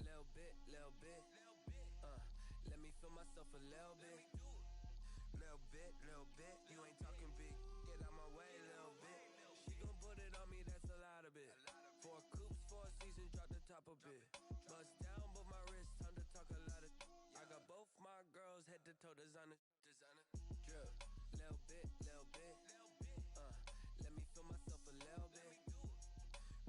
Little bit, little bit. Let me feel myself a little bit. Little bit, little bit. You ain't talking big. Get out my way, little bit. She gon' put it on me, that's a lot of bit. 4 coops, 4 seasons, drop the top a bit. Bust down, but my wrist, time to talk a lot of. I got both my girls head to toe designer. Drip, little bit, little bit. Let me feel myself a little bit.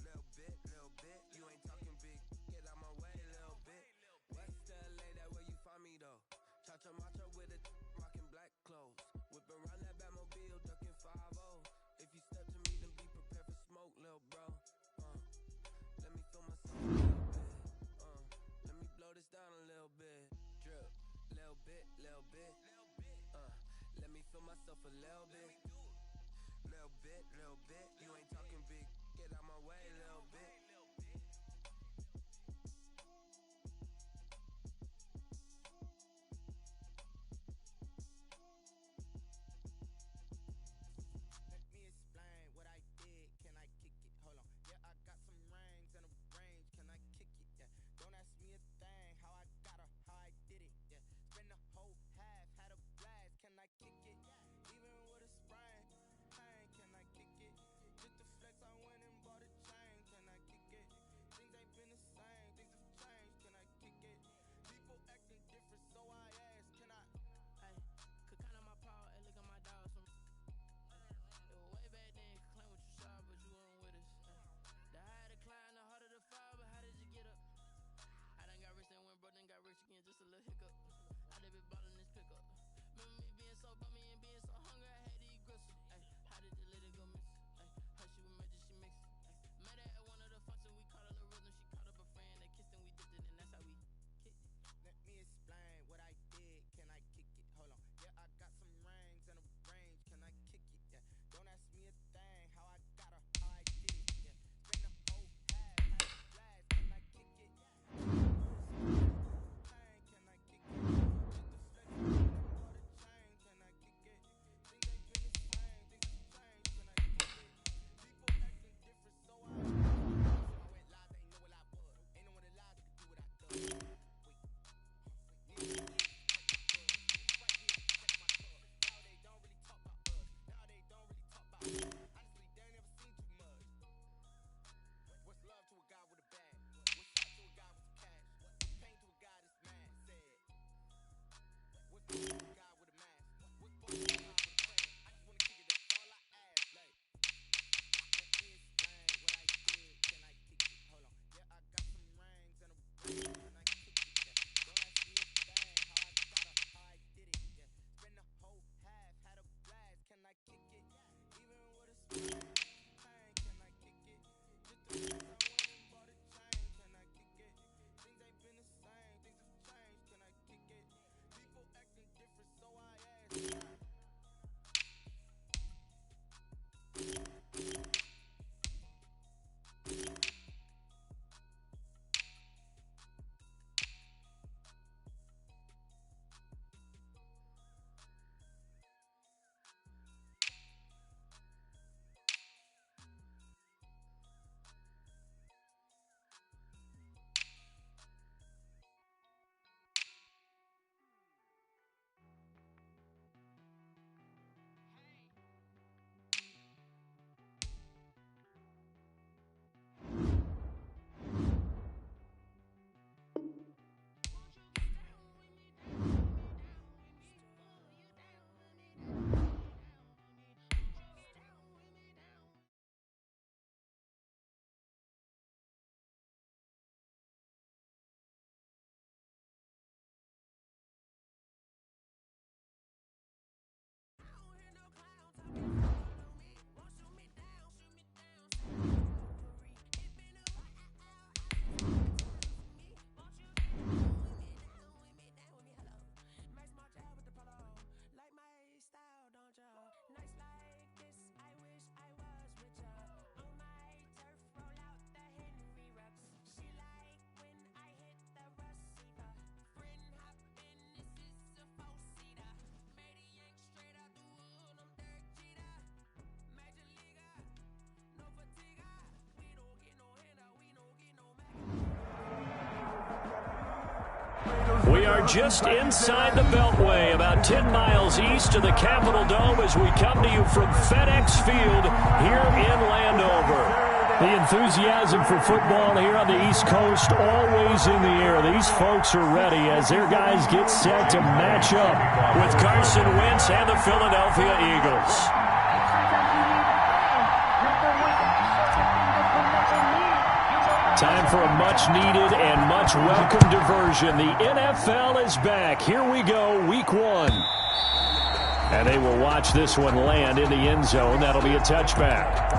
Little bit, little bit. You ain't talking big. Get out my way, little bit. West LA, that where you find me though. Cha-cha macha with it, rockin' black clothes. Whip around that Batmobile, ducking 5-0. If you step to me, then be prepared for smoke, little bro. Let me feel myself a little bit. Let me blow this down a little bit. Drip, little bit, little bit. Let me feel myself a little bit. Little bit, little bit. You ain't talking big. Get out my way, little bit. Let me explain what I did. Can I kick it? Hold on. Yeah, I got some rings and a range. Can I kick it? Yeah. Don't ask me a thing. How I got her, how I did it. Yeah. Spend the whole half, had a blast. Can I kick it? Even with a sprain. Pain, can I kick it? Just the flex, I went and bought a chain. Can I kick We are just inside the Beltway, about 10 miles east of the Capitol Dome as we come to you from FedEx Field here in Landover. The enthusiasm for football here on the East Coast always in the air. These folks are ready as their guys get set to match up with Carson Wentz and the Philadelphia Eagles. Time for a much-needed and much-welcome diversion. The NFL is back. Here we go, Week 1. And they will watch this one land in the end zone. That'll be a touchback.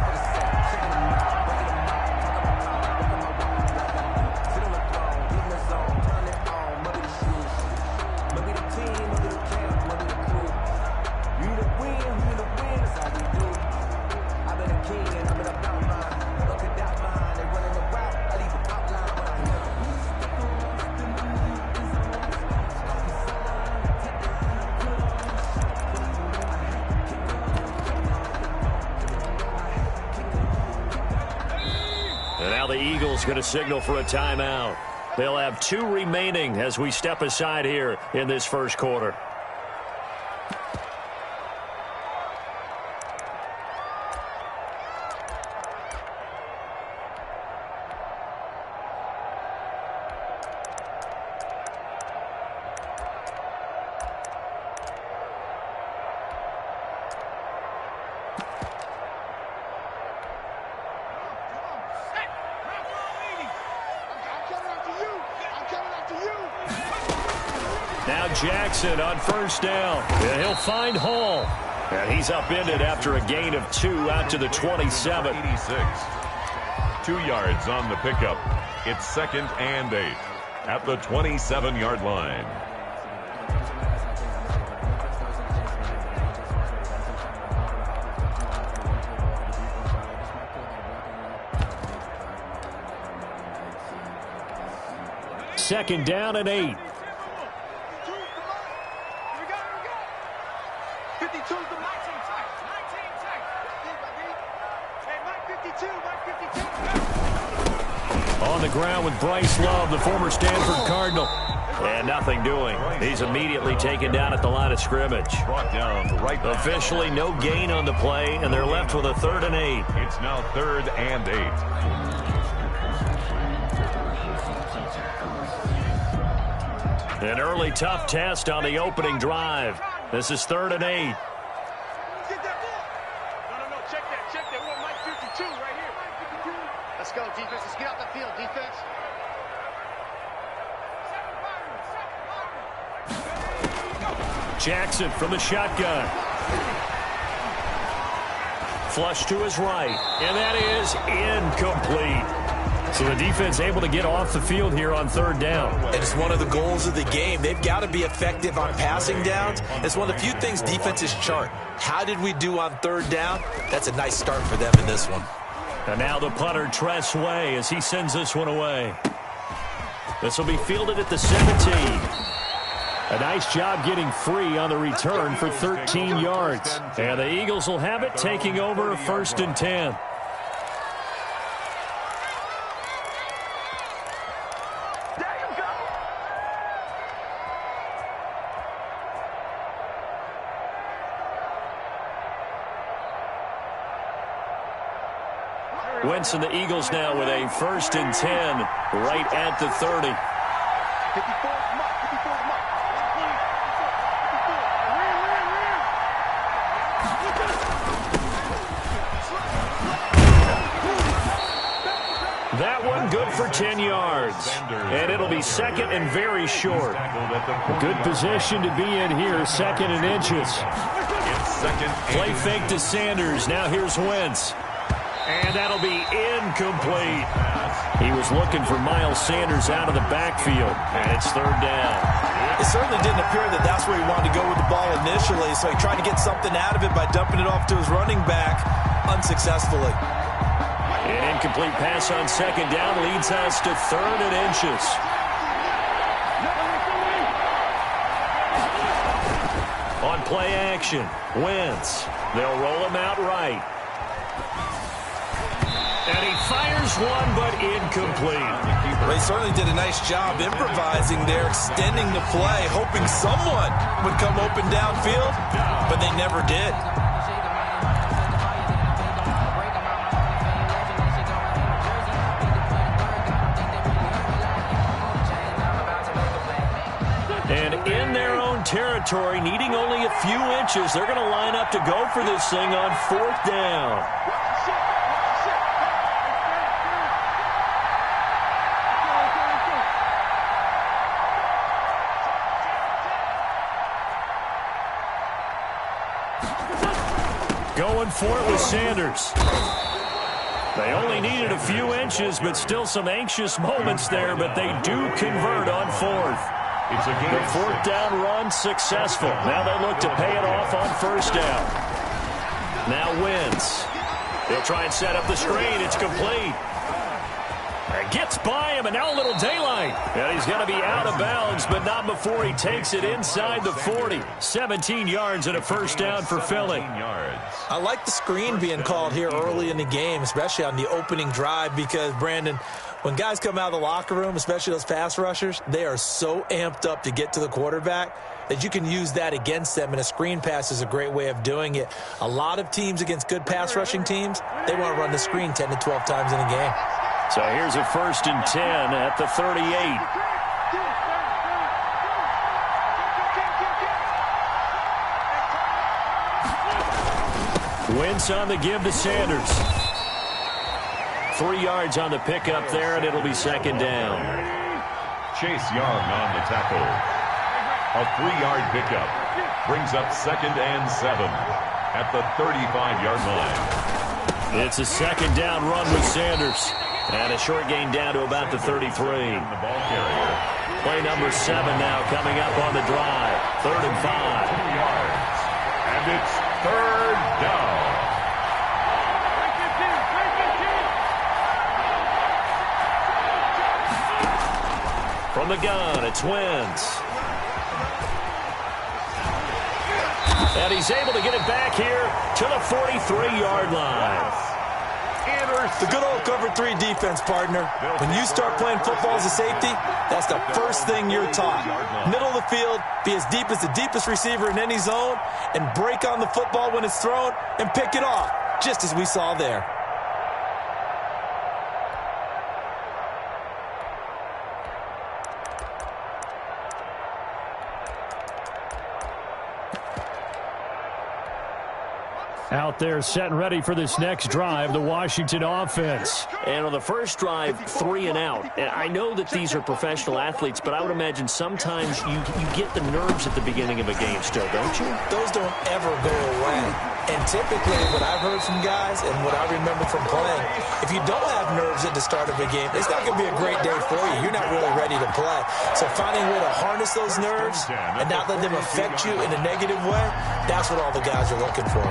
Going to signal for a timeout. They'll have 2 remaining as we step aside here in this first quarter. Jackson on first down. And he'll find Hall. And he's upended after a gain of 2 out to the 27. 86. 2 yards on the pickup. It's 2nd and 8 at the 27-yard line. Second down and 8. On the ground with Bryce Love, the former Stanford Cardinal. And nothing doing. He's immediately taken down at the line of scrimmage. Brought down right. Officially no gain on the play, and they're left with a 3rd and 8. It's now 3rd and 8. An early tough test on the opening drive. This is 3rd and 8. Let's go, defense. Let's get out the field, defense. Jackson from the shotgun. Flush to his right. And that is incomplete. So the defense able to get off the field here on 3rd down. It is one of the goals of the game. They've got to be effective on passing downs. It's one of the few things defenses chart. How did we do on 3rd down? That's a nice start for them in this one. And now the punter, Tress Way, as he sends this one away. This will be fielded at the 17. A nice job getting free on the return for 13 yards. And the Eagles will have it, taking over a 1st and 10. Wentz and the Eagles now with a 1st and 10 right at the 30. That one good for 10 yards. And it'll be 2nd and very short. Good position to be in here, 2nd and inches. Play fake to Sanders. Now here's Wentz. And that'll be incomplete. He was looking for Miles Sanders out of the backfield, and it's 3rd down. It certainly didn't appear that that's where he wanted to go with the ball initially, so he tried to get something out of it by dumping it off to his running back unsuccessfully. An incomplete pass on 2nd down leads us to 3rd and inches. On play action, Wentz. They'll roll him out right. And he fires one, but incomplete. Well, he certainly did a nice job improvising there, extending the play, hoping someone would come open downfield, but they never did. And in their own territory, needing only a few inches, they're going to line up to go for this thing on 4th down. Going for it with Sanders. They only needed a few inches, but still some anxious moments there, but they do convert on 4th. It's a game. The 4th down run successful. Now they look to pay it off on 1st down. Now Wins. They'll try and set up the screen. It's complete. Gets by him, and now a little daylight. And he's going to be out of bounds, but not before he takes it inside the 40. 17 yards and a 1st down for Philly. I like the screen being called here early in the game, especially on the opening drive, because, Brandon, when guys come out of the locker room, especially those pass rushers, they are so amped up to get to the quarterback that you can use that against them, and a screen pass is a great way of doing it. A lot of teams against good pass rushing teams, they want to run the screen 10 to 12 times in a game. So here's a 1st and 10 at the 38. Wentz on the give to Sanders. 3 yards on the pickup there, and it'll be 2nd down. Chase Young on the tackle. A 3-yard pickup brings up 2nd and 7 at the 35-yard line. It's a 2nd down run with Sanders. And a short gain down to about the 33. The ball carrier. Play number 7 now coming up on the drive. 3rd and 5. 2 yards. And it's 3rd down. From the gun, it's Wentz. And he's able to get it back here to the 43-yard line. The good old cover 3 defense, partner. When you start playing football as a safety, that's the first thing you're taught. Middle of the field, be as deep as the deepest receiver in any zone, and break on the football when it's thrown and pick it off, just as we saw there. Out there set and ready for this next drive, the Washington offense. And on the first drive, 3 and out. And I know that these are professional athletes, but I would imagine sometimes you get the nerves at the beginning of a game still, don't you? Those don't ever go away. And typically what I've heard from guys and what I remember from playing, if you don't have nerves at the start of a game, it's not going to be a great day for you. You're not really ready to play. So finding a way to harness those nerves and not let them affect you in a negative way, that's what all the guys are looking for.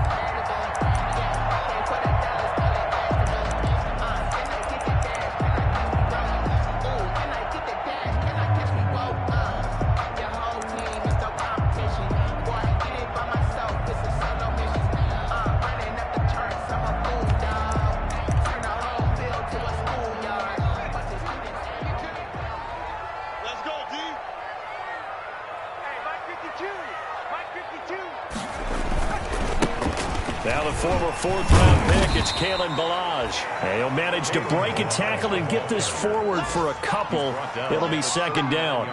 Now the former 4th-round pick, it's Kalen Ballage. And he'll manage to break a tackle and get this forward for a couple. It'll be 2nd down.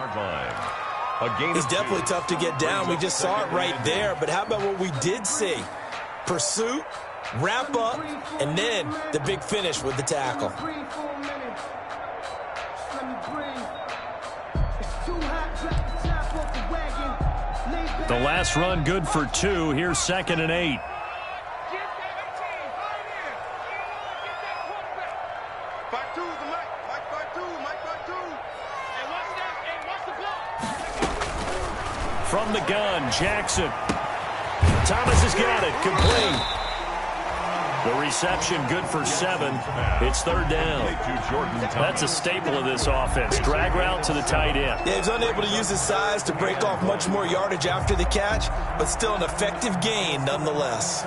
He's definitely tough to get down. We just saw it right there. But how about what we did see? Pursuit, wrap up, and then the big finish with the tackle. The last run good for 2. Here's 2nd and 8. From the gun, Jackson. Thomas has got it, complete. The reception good for 7. It's 3rd down. That's a staple of this offense. Drag route to the tight end. Yeah, he's unable to use his size to break off much more yardage after the catch, but still an effective gain nonetheless.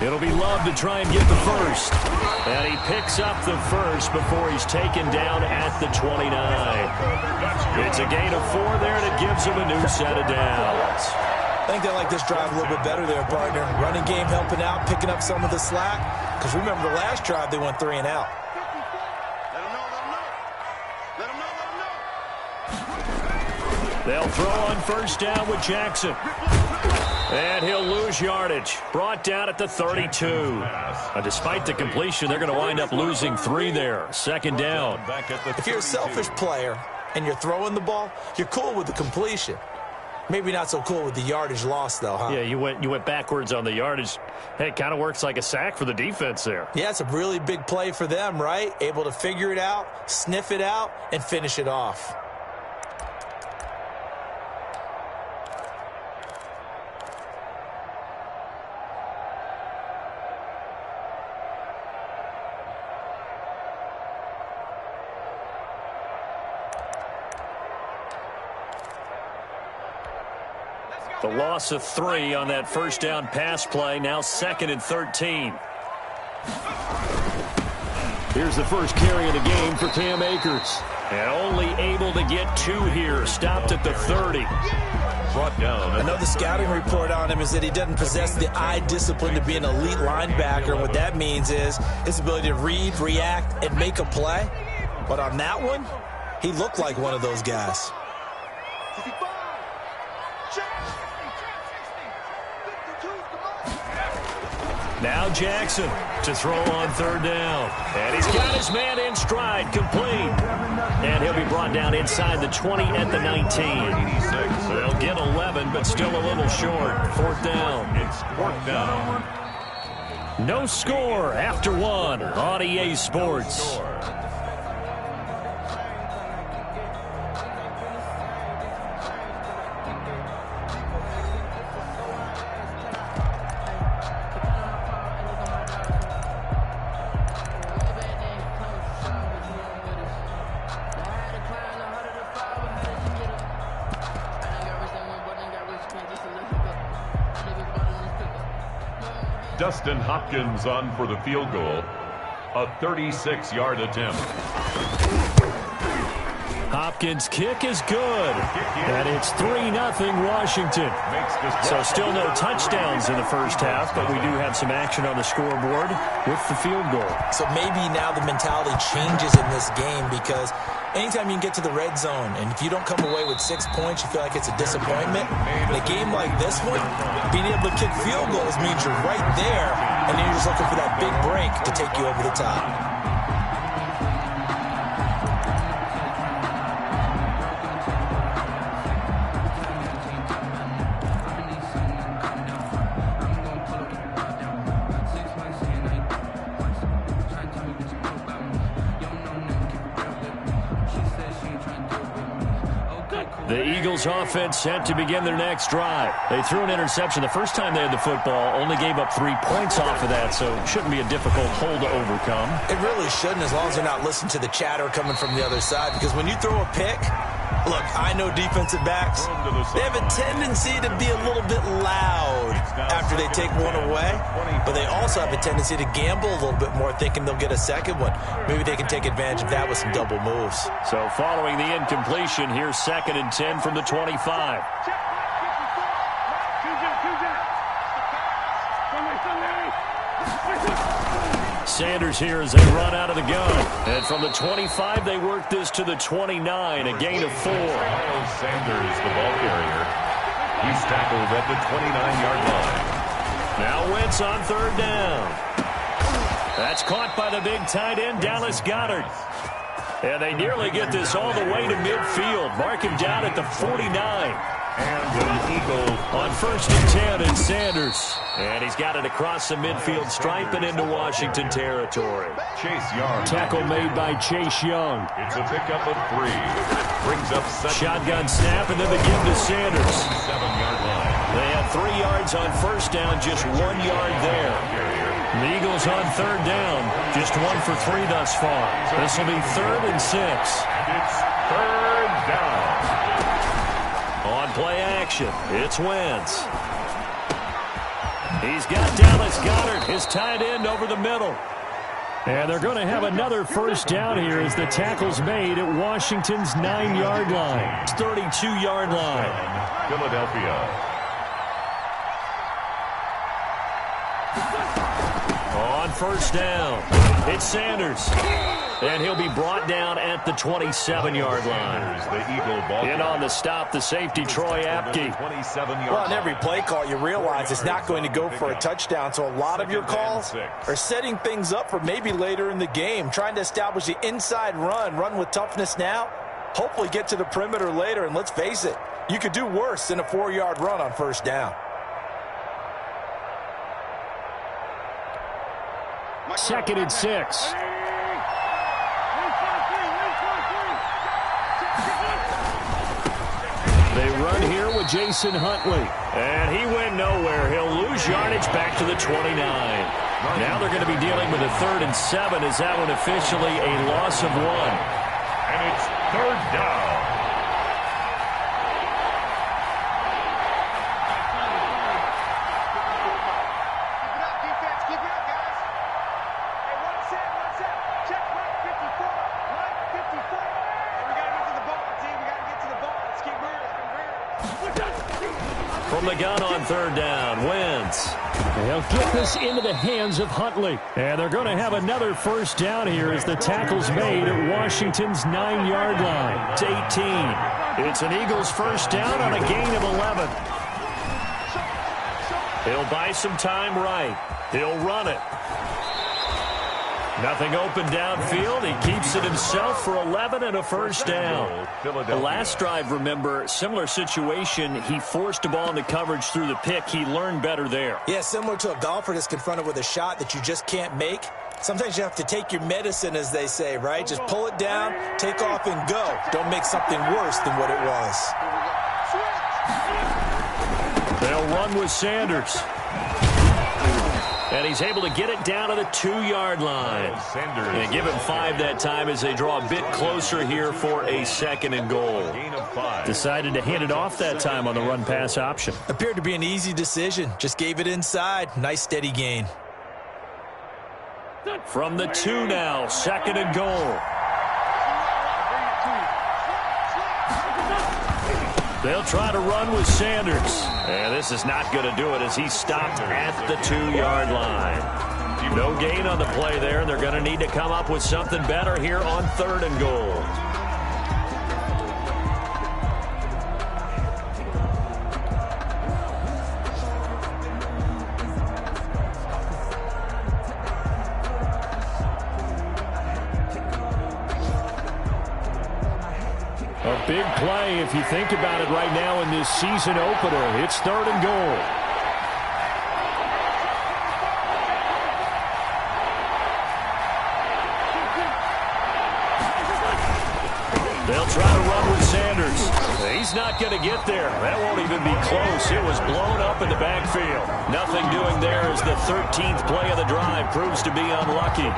It'll be Love to try and get the first. And he picks up the first before he's taken down at the 29. It's a gain of 4 there, and it gives him a new set of downs. I think they like this drive a little bit better there, partner. Running game helping out, picking up some of the slack. Because remember, the last drive, they went 3 and out. They'll throw on first down with Jackson. And he'll lose yardage. Brought down at the 32. Despite the completion, they're going to wind up losing 3 there. Second down. If you're a selfish player and you're throwing the ball, you're cool with the completion. Maybe not so cool with the yardage loss, though, huh? Yeah, you went backwards on the yardage. Hey, it kind of works like a sack for the defense there. Yeah, it's a really big play for them, right? Able to figure it out, sniff it out, and finish it off. The loss of 3 on that first down pass play. Now 2nd and 13. Here's the first carry of the game for Cam Akers. And only able to get 2 here. Stopped at the 30. Brought down. I know the scouting report on him is that he doesn't possess the eye discipline to be an elite linebacker. And what that means is his ability to read, react, and make a play. But on that one, he looked like one of those guys. Now Jackson to throw on 3rd down. And he's got his man in stride, complete. And he'll be brought down inside the 20 at the 19. They'll get 11, but still a little short. 4th down. It's 4th down. No score after 1 on EA Sports. Dustin Hopkins on for the field goal. A 36-yard attempt. Hopkins' kick is good. And it's 3-0 Washington. So still no touchdowns in the first half, but we do have some action on the scoreboard with the field goal. So maybe now the mentality changes in this game because anytime you can get to the red zone and if you don't come away with 6 points, you feel like it's a disappointment. In a game like this one, being able to kick field goals means you're right there and then you're just looking for that big break to take you over the top. The Eagles offense set to begin their next drive. They threw an interception the first time they had the football, only gave up 3 points off of that, so it shouldn't be a difficult hole to overcome. It really shouldn't, as long as they're not listening to the chatter coming from the other side, because when you throw a pick, look, I know defensive backs, they have a tendency to be a little bit loud after they take one away, but they also have a tendency to gamble a little bit more, thinking they'll get a second one. Maybe they can take advantage of that with some double moves. So following the incompletion, here's 2nd and 10 from the 25. Sanders here as they run out of the gun. And from the 25, they work this to the 29, a gain of 4. Sanders, the ball carrier. He's tackled at the 29-yard line. Now Wentz on 3rd down. That's caught by the big tight end, Dallas Goedert. And they nearly get this all the way to midfield. Mark him down at the 49. And an Eagle on 1st and 10, and Sanders. And he's got it across the midfield stripe and into Washington territory. Chase Young. Tackle made by Chase Young. It's a pickup of 3. Brings up 2nd. Shotgun snap, and then they give to Sanders. 7-yard line. They had 3 yards on 1st down, just 1 yard there. The Eagles on third down. Just 1 for 3 thus far. This will be 3rd and 6. And it's 3rd down. On play action, it's Wentz. He's got Dallas Goedert, his tight end, over the middle. And they're going to have another first down here as the tackle's made at Washington's 9-yard line. 32-yard line. Philadelphia. On first down, it's Sanders. And he'll be brought down at the 27-yard line. In on the stop, the safety, Troy Apke. Well, on every play call, you realize it's not going to go for a touchdown, so a lot of your calls are setting things up for maybe later in the game, trying to establish the inside run with toughness now, hopefully get to the perimeter later, and let's face it, you could do worse than a 4-yard run on first down. 2nd and 6. They run here with Jason Huntley. And he went nowhere. He'll lose yardage back to the 29. Now they're going to be dealing with a 3rd and 7. Is that one officially a loss of 1? And it's 3rd down. From the gun on 3rd down, Wentz. They'll get this into the hands of Huntley. And they're going to have another first down here as the tackle's made at Washington's 9-yard line. It's 18. It's an Eagles first down on a gain of 11. He'll buy some time right. He'll run it. Nothing open downfield. He keeps it himself for 11 and a first down. The last drive, remember, similar situation. He forced a ball into coverage through the pick. He learned better there. Yeah, similar to a golfer that's confronted with a shot that you just can't make. Sometimes you have to take your medicine, as they say, right? Just pull it down, take off, and go. Don't make something worse than what it was. They'll run with Sanders. And he's able to get it down to the 2-yard line. And give him 5 that time as they draw a bit closer here for a 2nd and goal. Decided to hand it off that time on the run-pass option. Appeared to be an easy decision. Just gave it inside. Nice steady gain. From the 2 now, 2nd and goal. They'll try to run with Sanders. And this is not going to do it as he's stopped at the 2-yard line. No gain on the play there. They're going to need to come up with something better here on 3rd and goal. A big play if you think about it right now in this season opener. It's 3rd and goal. They'll try to run with Sanders. He's not going to get there. That won't even be close. It was blown up in the backfield. Nothing doing there as the 13th play of the drive proves to be unlucky.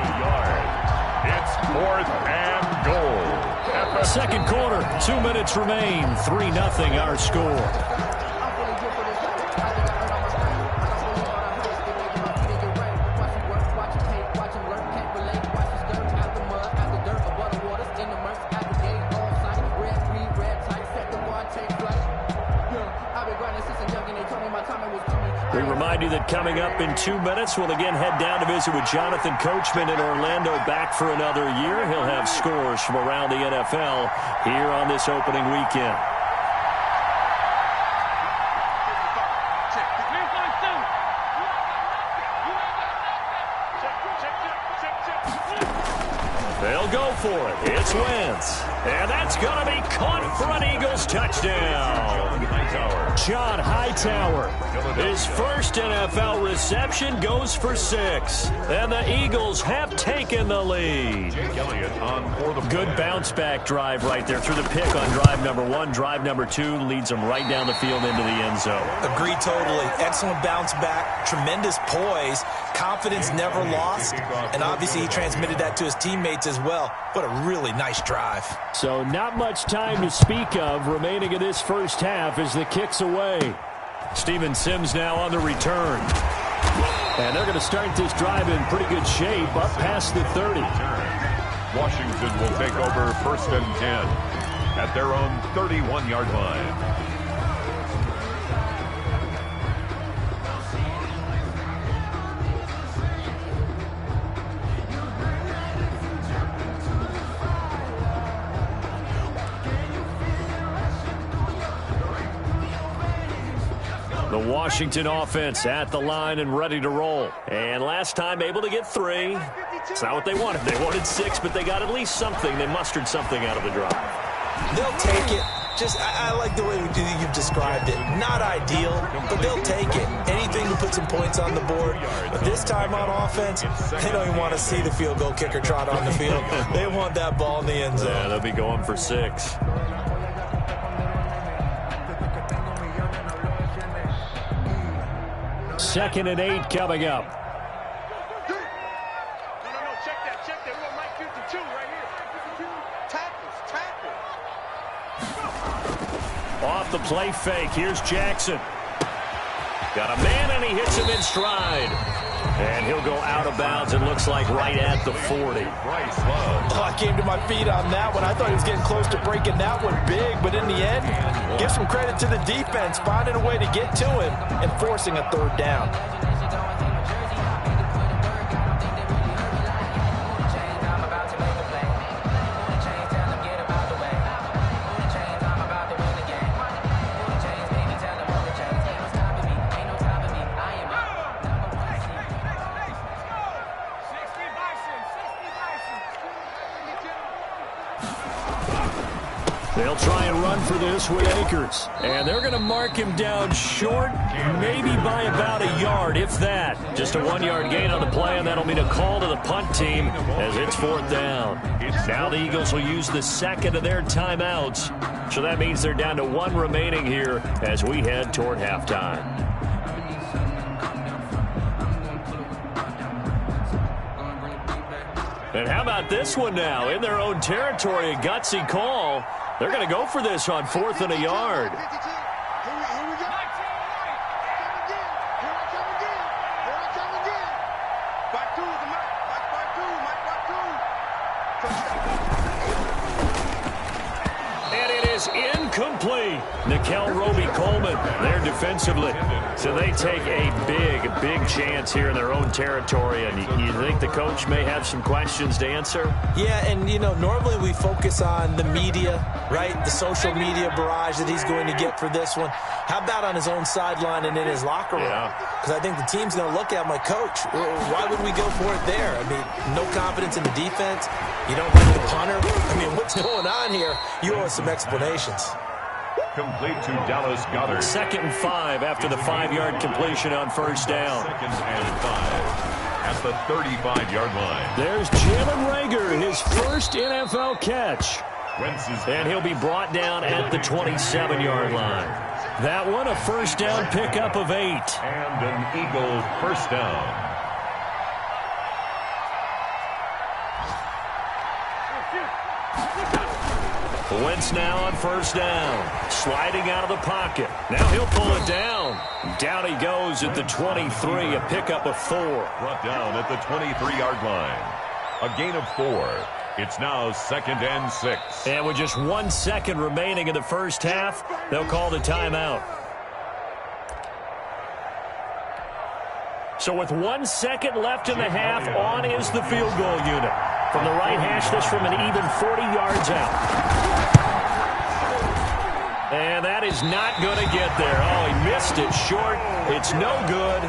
It's 4th and goal. 2nd quarter, 2 minutes remain. 3-0 our score. We remind you that coming up in 2 minutes, we'll again head down to visit with Jonathan Coachman in Orlando, back for another year. He'll have scores from around the NFL here on this opening weekend. They'll go for it. It's Wentz. And that's going to be caught for an Eagles touchdown. John Hightower. His first NFL reception goes for 6. And the Eagles have taken the lead. on 4th. Good bounce-back drive right there through the pick on drive number 1. Drive number 2 leads them right down the field into the end zone. Agree totally. Excellent bounce back, tremendous poise, confidence never lost, and obviously he transmitted that to his teammates as well. What a really nice drive. So not much time to speak of remaining in this first half as the kick's away. Steven Sims now on the return. And they're going to start this drive in pretty good shape up past the 30. Washington will take over 1st and 10 at their own 31-yard line. The Washington offense at the line and ready to roll. And last time able to get 3. It's not what they wanted. They wanted 6, but they got at least something. They mustered something out of the drive. They'll take it. I like the way you've described it. Not ideal, but they'll take it. Anything to put some points on the board. But this time on offense, they don't even want to see the field goal kicker trot on the field. They want that ball in the end zone. Yeah, they'll be going for 6. Second and 8 coming up. No, check that. We want Mike 52 right here. Tackles. Off the play fake, here's Jackson. Got a man, and he hits him in stride. And he'll go out of bounds, it looks like right at the 40. I came to my feet on that one. I thought he was getting close to breaking that one big, but in the end, give some credit to the defense, finding a way to get to him and forcing a 3rd down. They'll try and run for this with Akers. And they're going to mark him down short, maybe by about a yard, if that. Just a 1-yard gain on the play, and that'll mean a call to the punt team as it's 4th down. Now the Eagles will use the second of their timeouts. So that means they're down to 1 remaining here as we head toward halftime. And how about this one now? In their own territory, a gutsy call. They're going to go for this on 4th and a yard. Here we go. Here I come again. Back two, And it is incomplete. Nickel Roby-Coleman there defensively. So they take a big chance here in their own territory. And you think the coach may have some questions to answer? Yeah, and, normally we focus on the media, right? The social media barrage that he's going to get for this one. How about on his own sideline and in his locker room? Because I think the team's going to look at him like, Coach, why would we go for it there? I mean, no confidence in the defense. You don't like the punter. I mean, what's going on here? You owe us some explanations. Complete to Dallas Goedert. 2nd and 5 after the 5-yard completion on 1st down. 2nd and 5 at the 35-yard line. There's Jalen Reagor, his first NFL catch. And he'll be brought down at the 27-yard line. That one, a 1st down pickup of 8. And an Eagle 1st down. Wentz now on 1st down. Sliding out of the pocket. Now he'll pull it down. Down he goes at the 23, a pickup of 4. Brought down at the 23-yard line. A gain of 4. It's now 2nd and 6. And with just 1 second remaining in the first half, they'll call the timeout. So with 1 second left in the half, on is the field goal unit. From the right hash, this from an even 40 yards out. And that is not going to get there. Oh, he missed it short. It's no good.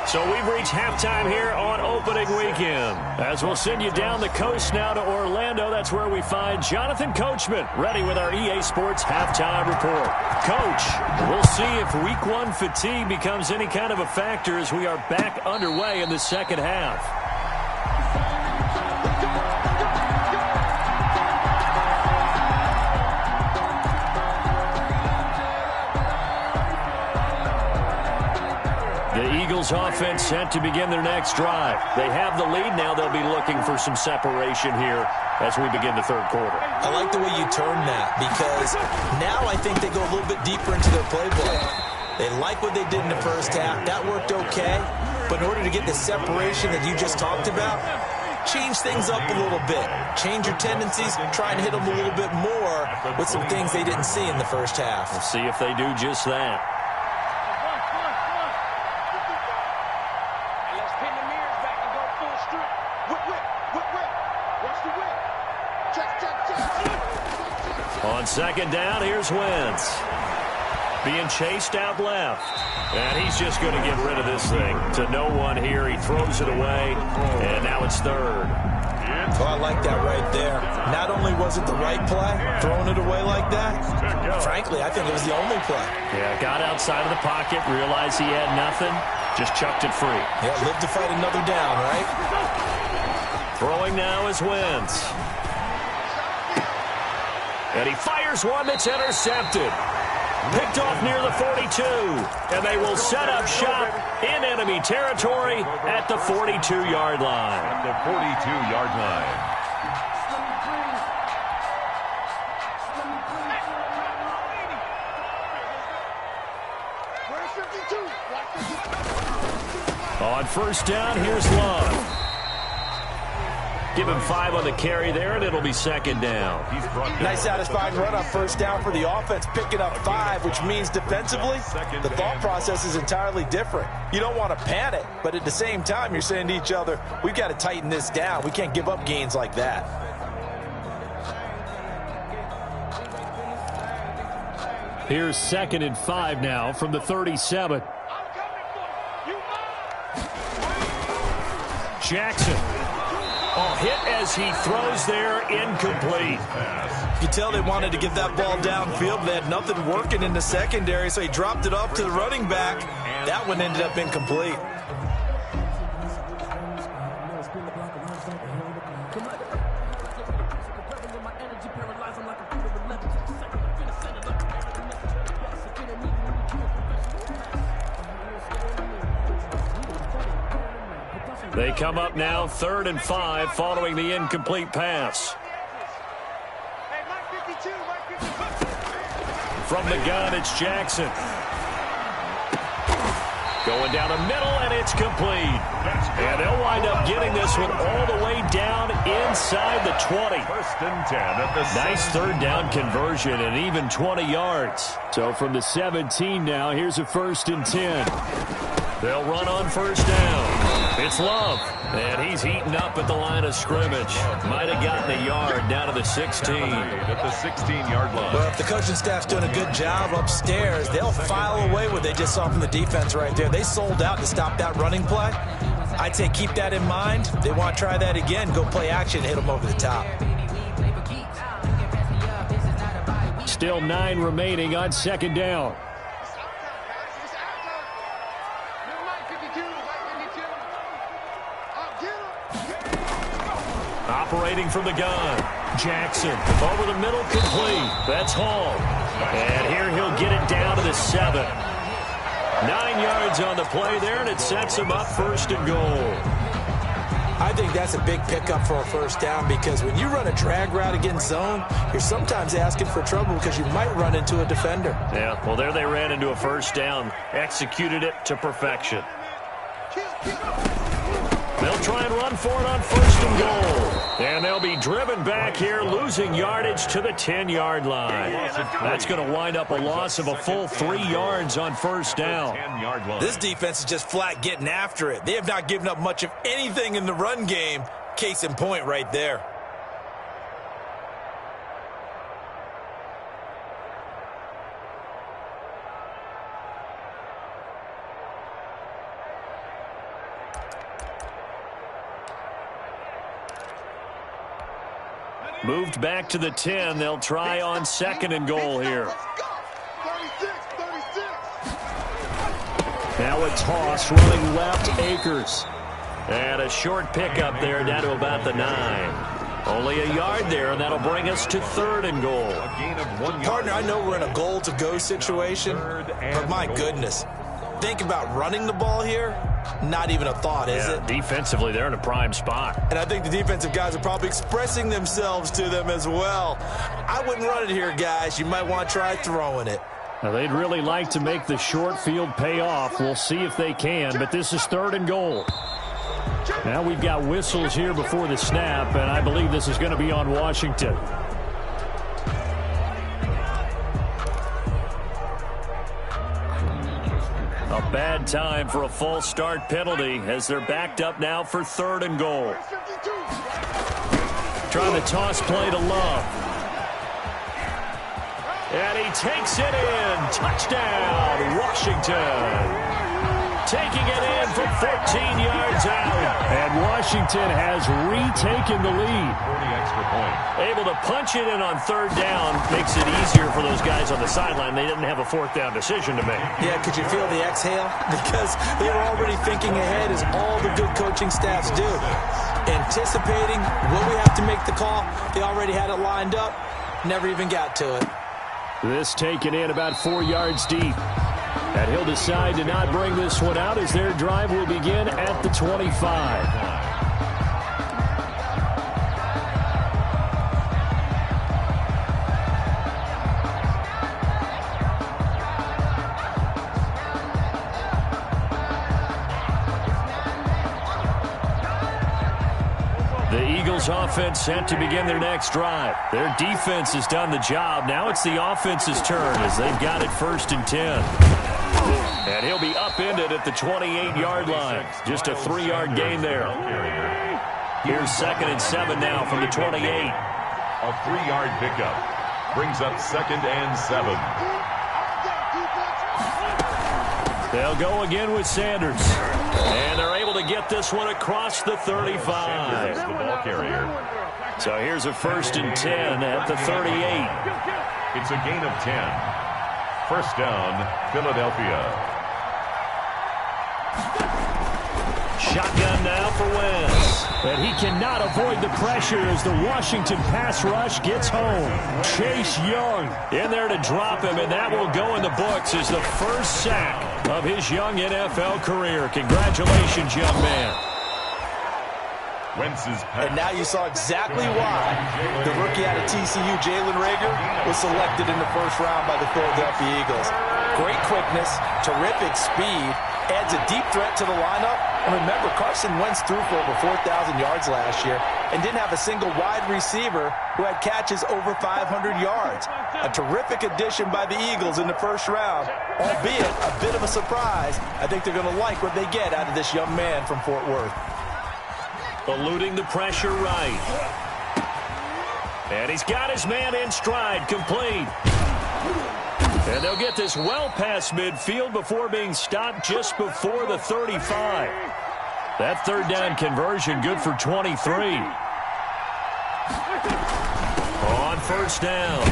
So we've reached halftime here on opening weekend. As we'll send you down the coast now to Orlando, that's where we find Jonathan Coachman ready with our EA Sports halftime report. Coach, we'll see if Week 1 fatigue becomes any kind of a factor as we are back underway in the second half. Eagles offense set to begin their next drive. They have the lead now. They'll be looking for some separation here as we begin the third quarter. I like the way you turn that, because now I think they go a little bit deeper into their playbook. They like what they did in the first half. That worked okay. But in order to get the separation that you just talked about, change things up a little bit. Change your tendencies. Try and hit them a little bit more with some things they didn't see in the first half. We'll see if they do just that. Let's pin the mirrors back and go full strip. Whip, whip, whip, whip. Watch the whip. Check, check, check. On second down, here's Wentz. Being chased out left. And he's just going to get rid of this thing to no one here. He throws it away, and now it's third. Oh, I like that right there. Not only was it the right play, throwing it away like that, frankly, I think it was the only play. Yeah, got outside of the pocket, realized he had nothing, just chucked it free. Yeah, live to fight another down, right? Throwing now is Wentz. And he fires one that's intercepted. Picked off near the 42, and they will set up shop in enemy territory at the 42-yard line. At the 42-yard line. On first down, here's Love. Give him 5 on the carry there, and it'll be second down. Nice satisfying run on first down for the offense, picking up 5, which means defensively, the thought process is entirely different. You don't want to panic, but at the same time, you're saying to each other, we've got to tighten this down. We can't give up gains like that. Here's 2nd and 5 now from the 37. Jackson. Oh, hit as he throws there, incomplete. You tell they wanted to get that ball downfield. They had nothing working in the secondary, so he dropped it off to the running back. That one ended up incomplete. They come up now 3rd and 5 following the incomplete pass. From the gun, it's Jackson. Going down the middle, and it's complete. And they'll wind up getting this one all the way down inside the 20. 1st and 10 at the nice 3rd down conversion and even 20 yards. So from the 17 now, here's a 1st and 10. They'll run on first down. It's Love, and he's heating up at the line of scrimmage. Might have gotten a yard down to the 16. At the 16-yard line. Well, if the coaching staff's doing a good job upstairs, they'll file away what they just saw from the defense right there. They sold out to stop that running play. I'd say keep that in mind. They want to try that again, go play action, hit them over the top. Still 9 remaining on 2nd down. Operating from the gun. Jackson over the middle, complete. That's Hall. And here he'll get it down to the 7. 9 yards on the play there, and it sets him up 1st and goal. I think that's a big pickup for a first down, because when you run a drag route against zone, you're sometimes asking for trouble because you might run into a defender. Yeah, well, there they ran into a first down. Executed it to perfection. They'll try and run for it on 1st and goal. And they'll be driven back here, losing yardage to the 10-yard line. That's going to wind up a loss of a full 3 yards on first down. This defense is just flat getting after it. They have not given up much of anything in the run game. Case in point right there. Moved back to the 10. They'll try on 2nd and goal here. Now a toss running left, Akers. And a short pickup there down to about the 9. Only a yard there, and that'll bring us to 3rd and goal. Partner, I know we're in a goal-to-go situation, but my goodness, think about running the ball here. Not even a thought, is it? Defensively, they're in a prime spot. And I think the defensive guys are probably expressing themselves to them as well. I wouldn't run it here, guys. You might want to try throwing it. Now, they'd really like to make the short field pay off. We'll see if they can, but this is 3rd and goal. Now we've got whistles here before the snap, and I believe this is going to be on Washington. A bad time for a false start penalty as they're backed up now for 3rd and goal. Trying to toss play to Love. And he takes it in. Touchdown, Washington. Taking it in from 14 yards out. And Washington has retaken the lead. 40 extra points. Able to punch it in on 3rd down. Makes it easier for those guys on the sideline. They didn't have a 4th down decision to make. Yeah, could you feel the exhale? Because they were already thinking ahead, as all the good coaching staffs do. Anticipating, will we have to make the call? They already had it lined up. Never even got to it. This taken in about 4 yards deep. And he'll decide to not bring this one out as their drive will begin at the 25. The Eagles offense set to begin their next drive. Their defense has done the job. Now it's the offense's turn as they've got it 1st and 10. And he'll be upended at the 28-yard line. Just a 3-yard gain there. Here's 2nd and 7 now from the 28. A 3-yard pickup brings up 2nd and 7. They'll go again with Sanders. And they're able to get this one across the 35. Sanders is the ball carrier. So here's a 1st and 10 at the 38. It's a gain of 10. 1st down, Philadelphia. Shotgun now for Wentz. But he cannot avoid the pressure as the Washington pass rush gets home. Chase Young in there to drop him, and that will go in the books as the first sack of his young NFL career. Congratulations, young man. Wentz's And now you saw exactly why the rookie out of TCU, Jalen Reagor, was selected in the 1st round by the Philadelphia Eagles. Great quickness, terrific speed, adds a deep threat to the lineup. And remember, Carson Wentz threw for over 4,000 yards last year and didn't have a single wide receiver who had catches over 500 yards. A terrific addition by the Eagles in the 1st round, albeit a bit of a surprise. I think they're going to like what they get out of this young man from Fort Worth. Eluding the pressure right. And he's got his man in stride, complete. And they'll get this well past midfield before being stopped just before the 35. That 3rd down conversion good for 23. On 1st down,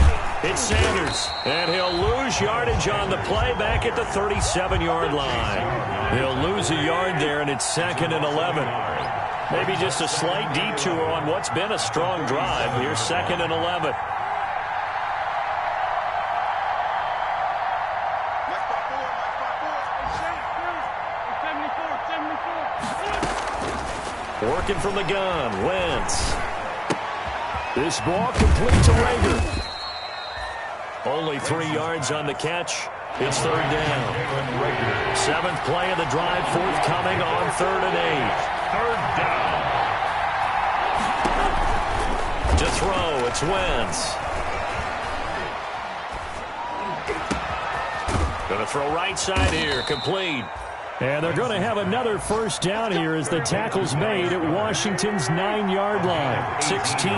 it's Sanders. And he'll lose yardage on the play back at the 37-yard line. He'll lose a yard there, and it's 2nd and 11. Maybe just a slight detour on what's been a strong drive. Here's 2nd and 11. Working from the gun, Wentz. This ball complete to Reagor. Only 3 yards on the catch. It's 3rd down. 7th play of the drive, forthcoming on 3rd and 8. 3rd down. To throw, it's Wentz. Going to throw right side here, complete. And they're going to have another 1st down here as the tackle's made at Washington's 9-yard line. 16.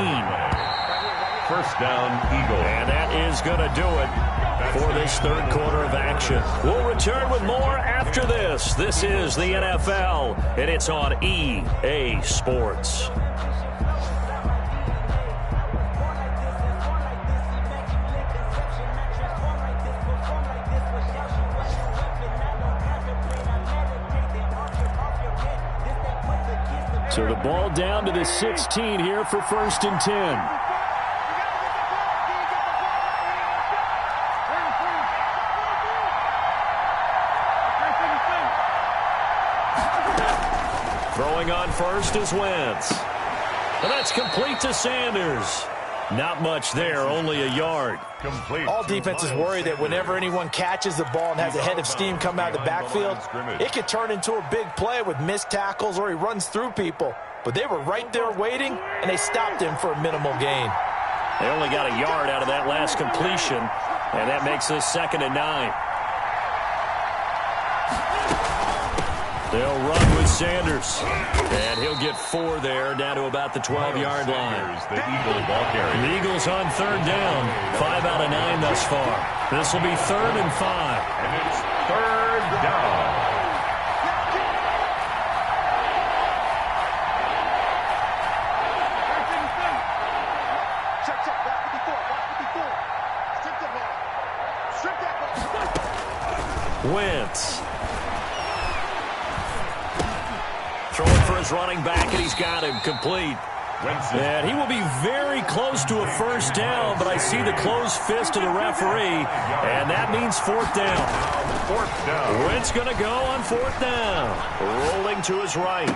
1st down, Eagles. And that is going to do it for this 3rd quarter of action. We'll return with more after this. This is the NFL, and it's on EA Sports. So the ball down to the 16 here for 1st and 10. Throwing on first is Wentz. And that's complete to Sanders. Not much there, only a yard. Complete. All defenses worry that whenever anyone catches the ball and has a head of steam come out of the backfield, it could turn into a big play with missed tackles or he runs through people. But they were right there waiting, and they stopped him for a minimal gain. They only got a yard out of that last completion, and that makes this 2nd and 9. They'll run with Sanders, and he'll get 4 there, down to about the 12-yard line. The Eagle ball carrier. The Eagles on 3rd down, 5 out of 9 thus far. This will be 3rd and 5. And it's 3rd down. Wentz. Throwing for his running back, and he's got him complete. And he will be very close to a 1st down, but I see the closed fist of the referee, and that means 4th down. 4th down. Wentz going to go on 4th down. Rolling to his right.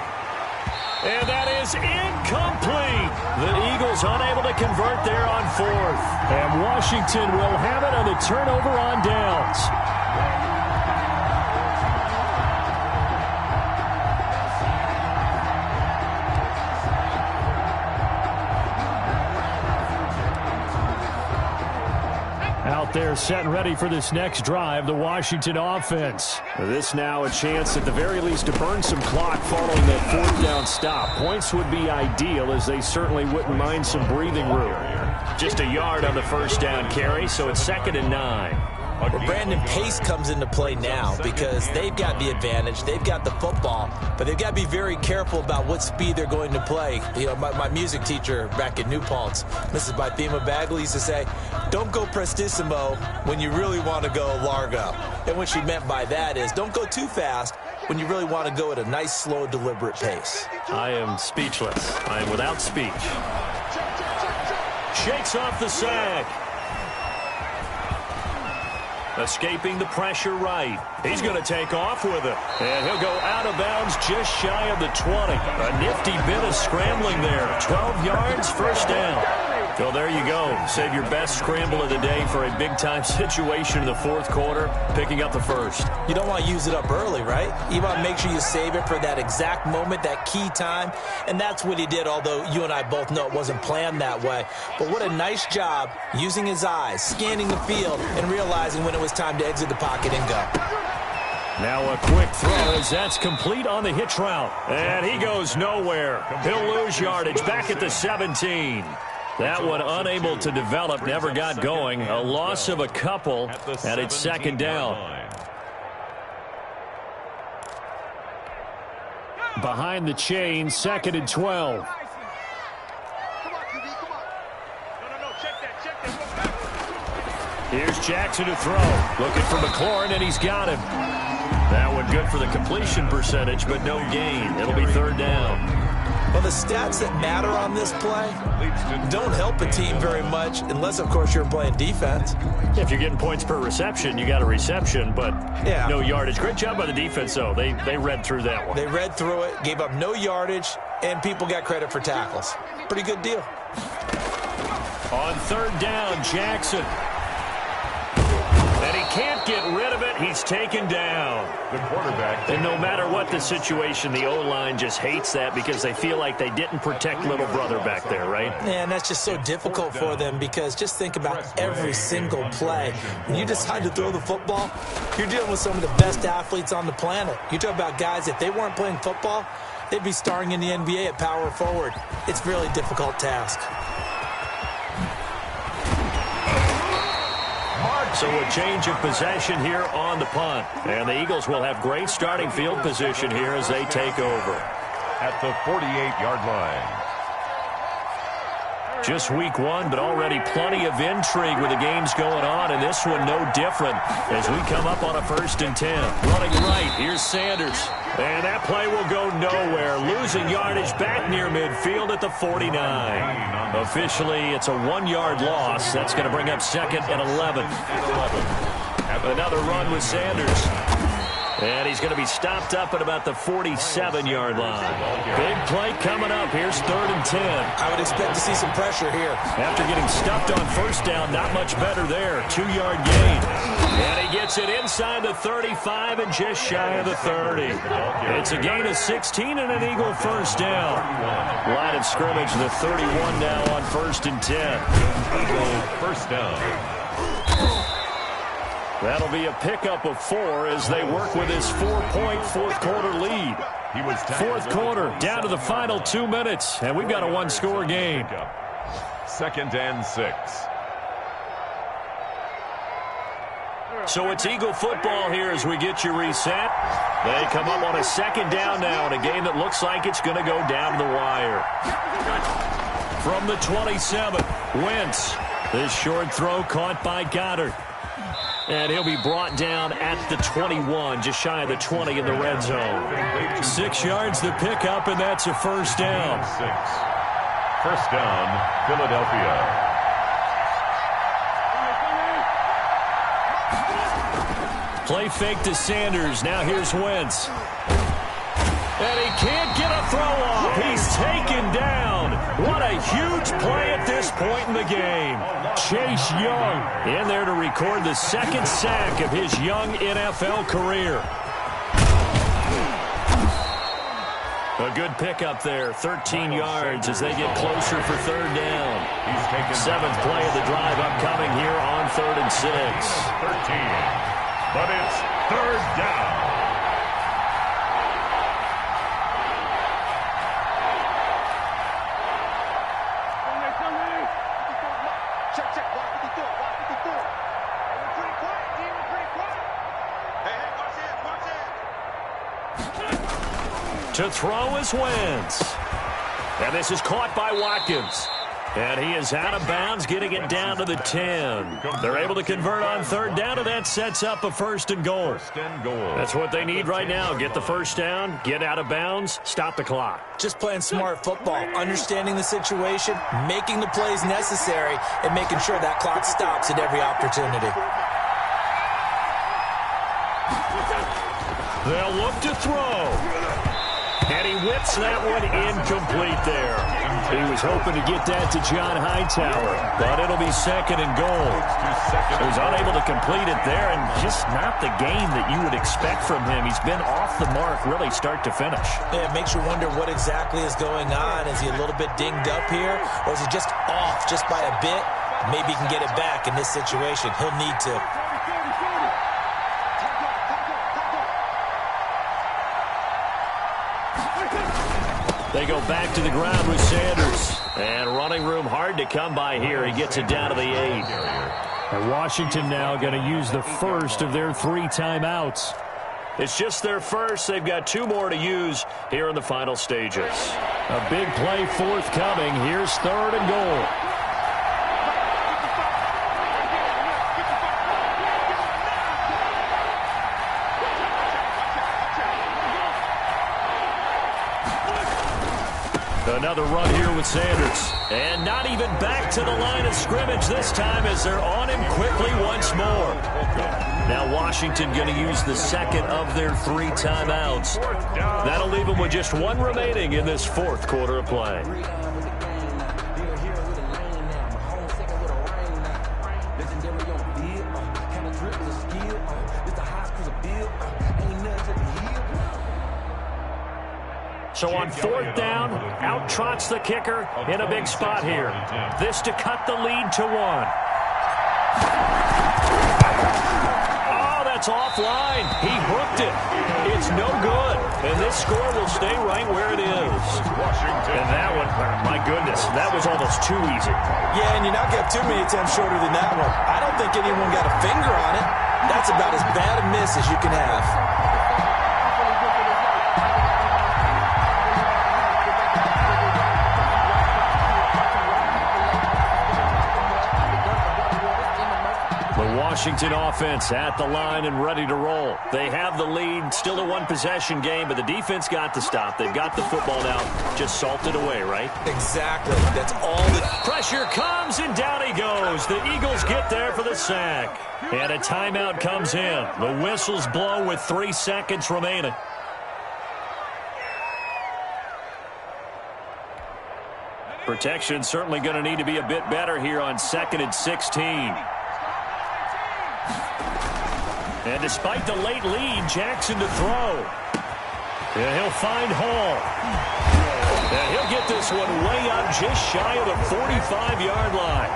And that is incomplete. The Eagles unable to convert there on 4th. And Washington will have it on the turnover on downs. Out there set and ready for this next drive, the Washington offense. This now a chance at the very least to burn some clock following that 4th down stop. Points would be ideal, as they certainly wouldn't mind some breathing room. Just a yard on the 1st down carry, so it's 2nd and 9. Well, Brandon, pace comes into play now because they've got the advantage. They've got the football, but they've got to be very careful about what speed they're going to play. You know, my music teacher back in New Paltz, Mrs. Bythema Bagley, used to say, don't go prestissimo when you really want to go largo. And what she meant by that is don't go too fast when you really want to go at a nice, slow, deliberate pace. I am speechless. I am without speech. Shakes off the sack. Escaping the pressure right. He's going to take off with it. And he'll go out of bounds just shy of the 20. A nifty bit of scrambling there. 12 yards, 1st down. Well, there you go. Save your best scramble of the day for a big-time situation in the 4th quarter, picking up the 1st. You don't want to use it up early, right? You want to make sure you save it for that exact moment, that key time. And that's what he did, although you and I both know it wasn't planned that way. But what a nice job using his eyes, scanning the field, and realizing when it was time to exit the pocket and go. Now a quick throw as that's complete on the hitch route. And he goes nowhere. He'll lose yardage back at the 17. That one unable to develop, never got going. A loss of a couple, and it's 2nd down. Behind the chain, 2nd and 12. Here's Jackson to throw. Looking for McLaurin, and he's got him. That one good for the completion percentage, but no gain. It'll be 3rd down. Well, the stats that matter on this play don't help a team very much unless, of course, you're playing defense. If you're getting points per reception, you got a reception, but no yardage. Great job by the defense, though. They read through that one. They read through it, gave up no yardage, and people got credit for tackles. Pretty good deal. On 3rd down, Jackson. And he can't get rid of it. He's taken down. The quarterback. And no matter what the situation, the O-line just hates that because they feel like they didn't protect little brother back there, right? And that's just so difficult for them because just think about every single play. When you decide to throw the football, you're dealing with some of the best athletes on the planet. You talk about guys, if they weren't playing football, they'd be starring in the NBA at power forward. It's a really difficult task. So a change of possession here on the punt. And the Eagles will have great starting field position here as they take over. At the 48-yard line. Just week 1, but already plenty of intrigue with the games going on, and this one no different as we come up on a 1st and 10. Running right, here's Sanders. And that play will go nowhere, losing yardage back near midfield at the 49. Officially, it's a 1-yard loss. That's going to bring up 2nd and 11. Another run with Sanders. And he's going to be stopped up at about the 47-yard line. Big play coming up. Here's 3rd and 10. I would expect to see some pressure here. After getting stuffed on first down, not much better there. 2-yard gain. And he gets it inside the 35 and just shy of the 30. It's a gain of 16 and an Eagle first down. Line of scrimmage, the 31 now on 1st and 10. Eagle first down. That'll be a pickup of 4 as they work with his 4-point fourth-quarter lead. Fourth quarter, down to the final 2 minutes, and we've got a one-score game. 2nd and 6. So it's Eagle football here as we get you reset. They come up on a 2nd down now in a game that looks like it's going to go down to the wire. From the 27, Wentz. This short throw caught by Goddard. And he'll be brought down at the 21, just shy of the 20 in the red zone. 6 yards to pick up, and that's a first down. 6. First down, Philadelphia. Play fake to Sanders. Now here's Wentz. And he can't get a throw off. He's taken down. What a huge play at this point in the game. Chase Young in there to record the 2nd sack of his young NFL career. A good pickup there, 13 yards as they get closer for 3rd down. 7th play of the drive upcoming here on 3rd and 6. 13. But it's 3rd down. To throw is Wentz. And this is caught by Watkins. And he is out of bounds, getting it down to the 10. They're able to convert on 3rd down, and that sets up a 1st and goal. That's what they need right now. Get the first down, get out of bounds, stop the clock. Just playing smart football, understanding the situation, making the plays necessary, and making sure that clock stops at every opportunity. They'll look to throw. And he whips that one incomplete there. He was hoping to get that to John Hightower, but it'll be 2nd and goal. He was unable to complete it there, and just not the game that you would expect from him. He's been off the mark really start to finish. Yeah, it makes you wonder what exactly is going on. Is he a little bit dinged up here, or is he just off just by a bit? Maybe he can get it back in this situation. He'll need to. They go back to the ground with Sanders. And running room hard to come by here. He gets it down to the 8. And Washington now going to use the first of their 3 timeouts. It's just their first. They've got 2 more to use here in the final stages. A big play forthcoming. Here's 3rd and goal. Another run here with Sanders. And not even back to the line of scrimmage this time as they're on him quickly once more. Now Washington going to use the 2nd of their 3 timeouts. That'll leave them with just 1 remaining in this 4th quarter of play. So on 4th down, out trots the kicker in a big spot here. This to cut the lead to 1. Oh, that's offline. He hooked it. It's no good. And this score will stay right where it is. And that one, my goodness, that was almost too easy. Yeah, and you're not going to have too many attempts shorter than that one. I don't think anyone got a finger on it. That's about as bad a miss as you can have. Washington offense at the line and ready to roll. They have the lead, still a one-possession game, but the defense got the stop. They've got the football now, just salted away, right? Exactly. That's all the pressure comes, and down he goes. The Eagles get there for the sack. And a timeout comes in. The whistles blow with 3 seconds remaining. Protection certainly going to need to be a bit better here on 2nd and 16. And despite the late lead, Jackson to throw. And he'll find Hall. And he'll get this one way up just shy of the 45-yard line.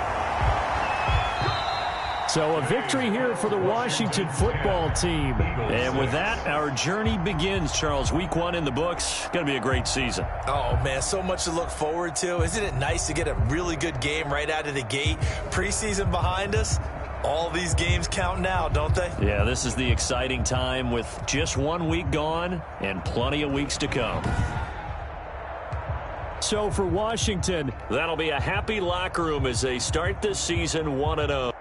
So a victory here for the Washington football team. And with that, our journey begins, Charles. Week 1 in the books. Going to be a great season. Oh, man, so much to look forward to. Isn't it nice to get a really good game right out of the gate? Preseason behind us. All these games count now, don't they? Yeah, this is the exciting time with just 1 week gone and plenty of weeks to come. So for Washington, that'll be a happy locker room as they start this season 1-0.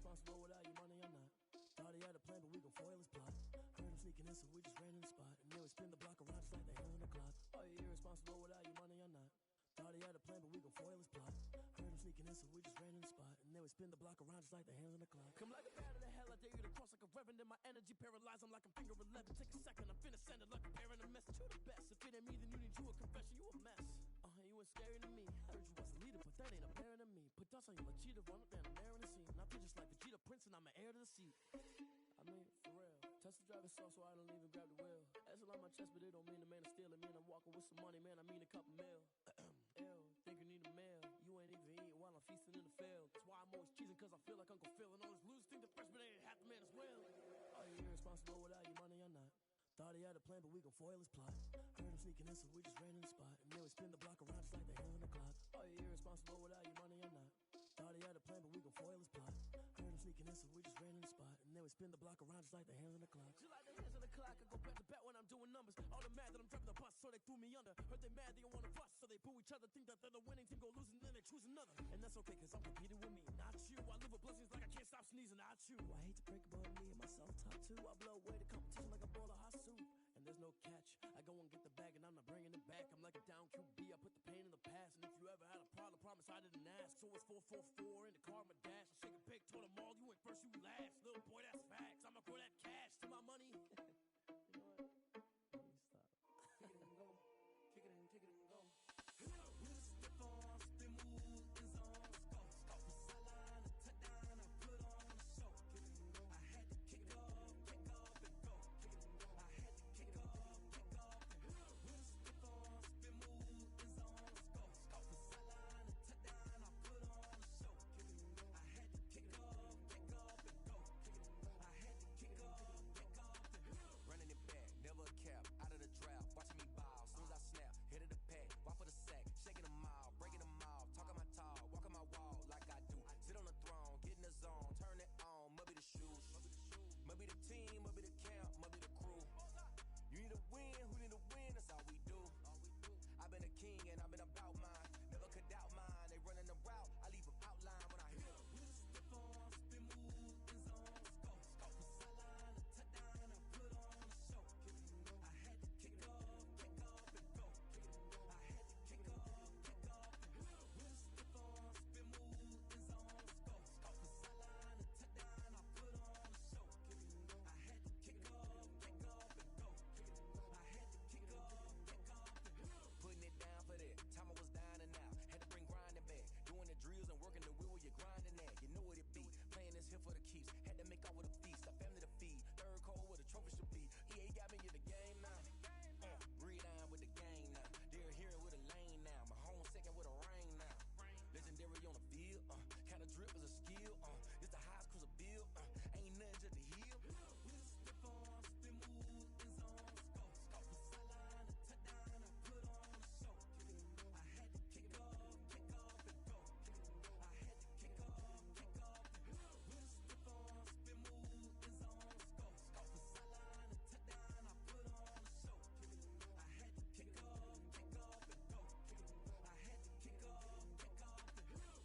irresponsible without your money or not. Thought he had a plan, but we gon' foil his plot. Heard him sneaking in, so we just ran in the spot. And then we spin the block around just like the hand on the clock. Are you irresponsible without your money or not? Thought he had a plan, but we gon' foil his plot. Heard him sneaking in, so we just ran in the spot. And then we spin the block around just like the hands on the clock. Come like a bat of the hell, I dare you to cross like a reverend. And my energy paralyzed, I'm like I'm finger 11. Take a second, I'm finna send it like a parent a message. You the best, if it ain't me, then you need you a confession. You a mess, you ain't scary to me. I heard you was a leader, but that ain't apparent to me. Put dust on you like cheetah, run up down the air in the scene. And I feel just like Vegeta Prince, and I'm an heir to the seat. I mean, for real. Touch the driver's soft so I don't even grab the wheel. That's on my chest, but it don't mean the man is stealing. Man, I'm walking with some money, man, I mean a couple mil. Ew, think you need a meal. You ain't even eating while I'm feasting in the field. That's why I'm always cheesing, cause I feel like Uncle Phil. And all those losers think the freshman ain't half the man as well. Are you irresponsible without your money or not? Thought he had a plan, but we gon' foil his plot. Heard him sneaking in, so we just ran in the spot. And then we spin the block around just like the hands on the clock. Are you irresponsible without your money or not? Thought he had a plan, but we gon' foil his plot. Heard him sneaking in, so we just ran in the spot. And then we spin the block around just like the hands on the clock. Just like the hands on the clock, I go back to back when I'm doing numbers. All the mad that I'm driving the bus, so they threw me under. Heard they mad, they don't wanna fuss, so they boo each other. Think that they're the winning team, go losing, then they choose another. And that's okay, cause I'm competing with me, not you. I live with blessings like I can't stop sneezing, not you. I hate to break it, but me and myself top two. I blow away the competition like a bowl of hot soup. And there's no catch. I go and get the bag and I'm not bringing it back. I'm like a down QB, I put the pain in the past. And if you ever had a problem, promise I didn't ask. So it's 444 in the car, my dash. I shake a big, told them all, you ain't first, you last. Little boy, that's facts. I'ma grow that cash to my money. You know what? Let me stop. Kick it and go. Kick it and go. With a stiff on, spin move, is on, go. Sideline, a touchdown, I put on a show. Kick it and go. I had to kick off and go. Kick it and go. I had to kick off and go. With a stiff on, spin move, is on, go. Sideline, a touchdown, I put on a show. Kick it and go. I had to kick off and go. Kick it and go. I had to kick off and go. Running it back, never a cap, out of the drought, watching me ball, soon as I snap, hit of the pack, walk for the sack, shaking them all, breaking them off, talking my talk, walking my wall like I do, sit on the throne, get in the zone, turn it on, must be the shoes, must be the team, must be the camp, must be the crew, you need a win, who need a win, that's all we do, I've been a king and I've been about mine, never could doubt mine, they running the route, I leave them outline when I hit them. With a stiff on, spin move, is on, go. Sideline, a touchdown, I put on a show. Kick it and go. I had to kick off and go. Kick it and go. I had to kick off and go. With a stiff on, spin move, is on, go. Sideline, a touchdown, I put on a show. Kick it and go. I had to kick off and go. Kick it and go. I had to kick off and go. Putting it down for that. Time I was down and out. Had to bring grinding back. Doing the drills and working the wheel where you're grinding at. You know what it be. Playing this here for the keeps. Had to make out with a feast. A family to feed. Third cold where the trophy should be. EA got me in the game now. Read on with the game now. They're hearing with a lane now. My home second with a rain now. Legendary on the field. Kind of drip is a skill. It's the highest cruiser bill. Ain't nothing just to heal. With a stiff on, spin move, is on, go. Sideline, a touchdown, I put on a show. Kick it and go. I had to kick off and go. Kick it and go. I had to kick off and go. With a stiff on, spin move, is on, go. Sideline, a touchdown, I put on a show. Kick it and go. I had to kick off and go. Kick it and go. I had to kick off and go.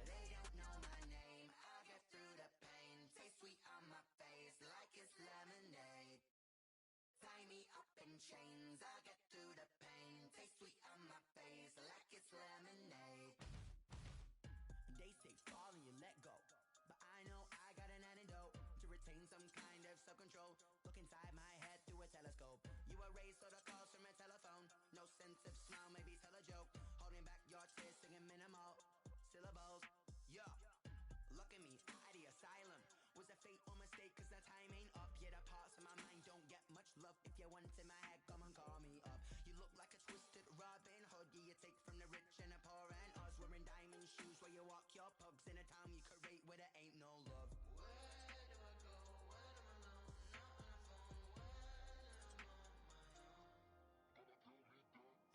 They don't know my name, I'll get through the pain. Taste sweet on my face like it's lemonade. Tie me up in chains, I'll get through the pain. Taste sweet on my face like it's lemonade. They say fall and you let go, but I know I got an antidote to retain some kind of self-control. Look inside my head through a telescope. You erase all the calls from a telephone. No sense of smile, maybe tell a joke. Holding back your tears, singing minimal syllables. Yeah, look at me, at the asylum. Was a fate or mistake, cause the time ain't up. Yet the parts of my mind don't get much love. If you want in my head, come and call me up. You look like a twisted Robin Hood. Yeah, you take from the rich and the poor and us. Wearing diamond shoes where you walk your pugs in a town you create where there ain't no love. Where do I go? When I'm alone, not on the phone, when I'm on my own. Gonna tell me that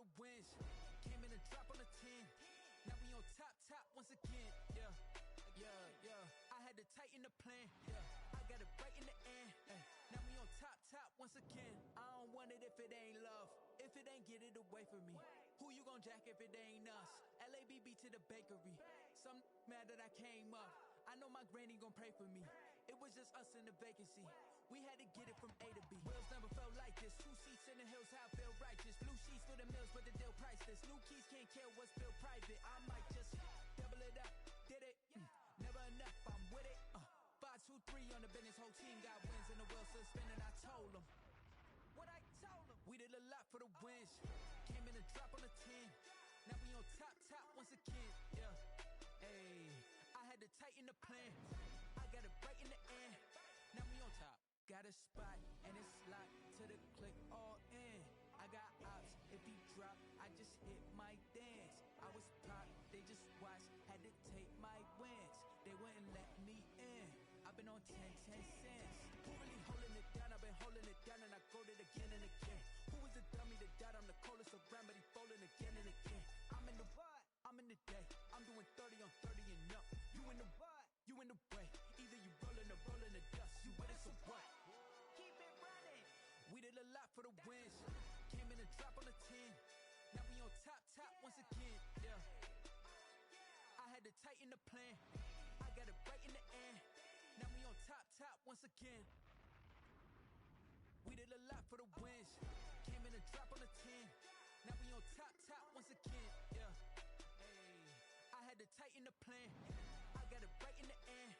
the wins. Came in a drop on the 10. Now we on top once again. I had to tighten the plan. I got it right in the end. Now we on top once again. I don't want it if it ain't love. If it ain't, get it away from me. Who you gon' jack if it ain't us? LABB to the bakery. Some mad that I came up. I know my granny gon' pray for me. It was just us in the vacancy. We had to get it from A to B. Wheels never felt like this. 2 seats in the hills, how I feel righteous. Blue sheets for the mills, but the deal priceless. New keys can't kill what's built private. I might just double it up. Did it? Never enough, I'm with it. 5, 2, 3 on the business. Whole team got wins and the wheels still spinning. I told them what I told them. We did a lot for the wins. Came in a drop on the 10. Now we on top once again. Hey, I had to tighten the plan. I got it right in the end. Now we on top. Got a spot and it's locked to the click all in. I got ops. If he drop, I just hit my dance. I was popped, they just watched. Had to take my wins. They wouldn't let me in. I've been on 10 cents. Who really holding it down? I've been holding it down and I go it again and again. Who was the dummy that died? I'm the coldest around, but he folding again and again. I'm in the what? I'm in the day. I'm doing 30 on 30 and up. You in the what? You in the way. Either you rolling or rolling the dust. You with us or what? Keep it running. We did a lot for the wins. Came in a drop on the 10. Now we on top once again. I had to tighten the plan. I got it right in the end. Now we on top once again. We did a lot for the wins. Came in a drop on the 10. Now we on top once again. Hey, I had to tighten the plan. I got it right in the end.